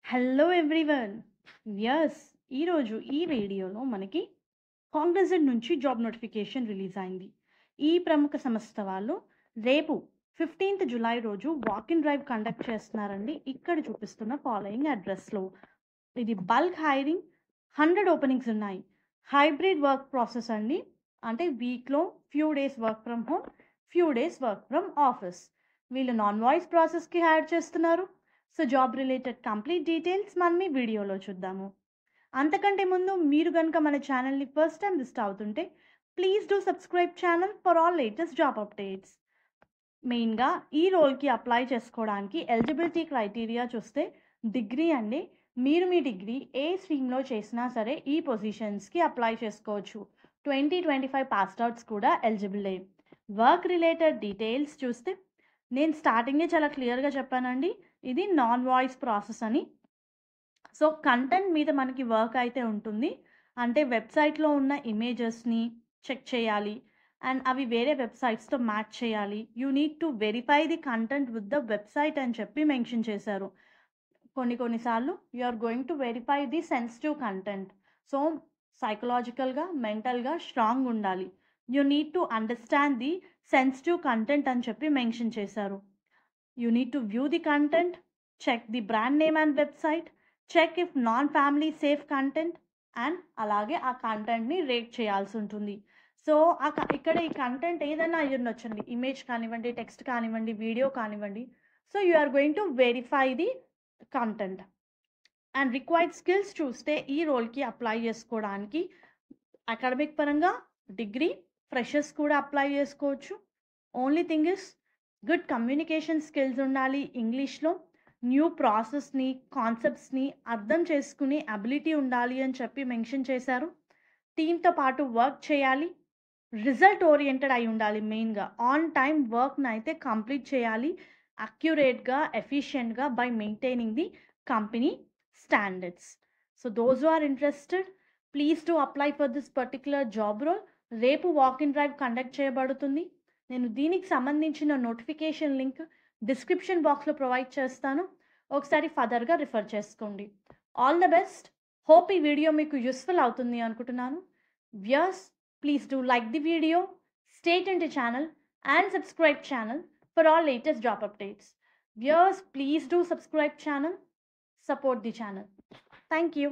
Hello everyone. Yes, ఈరోజు ఈ వీడియోలో మనకి కాంగ్రెజెంట్ నుంచి జాబ్ నోటిఫికేషన్ రిలీజ్ అయింది. ఈ ప్రముఖ సంస్థ వాళ్ళు రేపు 15th జులై రోజు వాక్ ఇన్ డ్రైవ్ కండక్ట్ చేస్తున్నారండి. ఇక్కడ చూపిస్తున్న ఫాలోయింగ్ అడ్రస్లో. ఇది బల్క్ హైరింగ్, 100 ఓపెనింగ్స్ ఉన్నాయి. హైబ్రిడ్ వర్క్ ప్రాసెస్ అండి. అంటే వీక్లో few days work from home, few days work from office. వీళ్ళు నాన్ వాయిస్ ప్రాసెస్కి హైర్ చేస్తున్నారు. So job related complete details మనం ఈ వీడియోలో చూద్దాము. అంతకంటే ముందు మీరు కనుక మన ఛానల్ని ఫస్ట్ టైం విజిట్ అవుతుంటే please do subscribe channel for all latest job updates. మెయిన్గా ఈ రోల్కి అప్లై చేసుకోవడానికి ఎలిజిబిలిటీ క్రైటీరియా చూస్తే డిగ్రీ అండి. మీరు మీ డిగ్రీ ఏ స్ట్రీమ్లో చేసినా సరే ఈ పొజిషన్స్కి అప్లై చేసుకోవచ్చు. 2025 పాస్డ్ అవుట్స్ కూడా ఎలిజిబులే. వర్క్ రిలేటెడ్ డీటెయిల్స్ చూస్తే నేను స్టార్టింగే చాలా క్లియర్గా చెప్పానండి, ఇది నాన్ వాయిస్ ప్రాసెస్ అని. సో కంటెంట్ మీద మనకి వర్క్ అయితే ఉంటుంది. అంటే వెబ్సైట్లో ఉన్న ఇమేజెస్ని చెక్ చేయాలి అండ్ అవి వేరే వెబ్సైట్స్తో మ్యాచ్ చేయాలి. You need to verify the content with the website అని చెప్పి మెన్షన్ చేశారు. కొన్నిసార్లు you are going to verify the sensitive content. So సైకలాజికల్గా మెంటల్గా స్ట్రాంగ్ ఉండాలి. You need to understand the sensitive content అని చెప్పి మెన్షన్ చేశారు. You need to view the content, check the brand name and website, check if non-family safe content, and అలాగే ఆ కంటెంట్ని rate చేయాల్సి ఉంటుంది. సో ఇక్కడ ఈ కంటెంట్ ఏదైనా అయ్యి ఉండొచ్చండి, ఇమేజ్ కానివ్వండి, టెక్స్ట్ కానివ్వండి, వీడియో కానివ్వండి. So you are going to verify the content. And required skills చూస్తే ఈ రోల్కి అప్లై చేసుకోవడానికి అకాడమిక్ పరంగా డిగ్రీ, ఫ్రెషర్స్ కూడా అప్లై చేసుకోవచ్చు. Only thing is good communication skills ఉండాలి. ఇంగ్లీష్లో న్యూ ప్రాసెస్ని, కాన్సెప్ట్స్ని అర్థం చేసుకునే అబిలిటీ ఉండాలి అని చెప్పి మెన్షన్ చేశారు. టీంతో పాటు వర్క్ చేయాలి. రిజల్ట్ ఓరియంటెడ్ అయి ఉండాలి. మెయిన్గా ఆన్ టైం వర్క్ని అయితే కంప్లీట్ చేయాలి అక్యురేట్గా, ఎఫిషియెంట్గా by maintaining the company standards. So those who are interested please to apply for this particular job role. రేపు వాక్ ఇన్ డ్రైవ్ కండక్ట్ చేయబడుతుంది. నేను దీనికి సంబంధించిన నోటిఫికేషన్ లింక్ డిస్క్రిప్షన్ బాక్స్లో ప్రొవైడ్ చేస్తాను. ఒకసారి ఫర్దర్గా రిఫర్ చేసుకోండి. All the best. హోప్ ఈ వీడియో మీకు యూస్ఫుల్ అవుతుంది అనుకుంటున్నాను. Viewers, please do like the video, stay tuned to channel and subscribe channel for all latest job updates. Viewers, please do subscribe channel, support the channel. Thank you.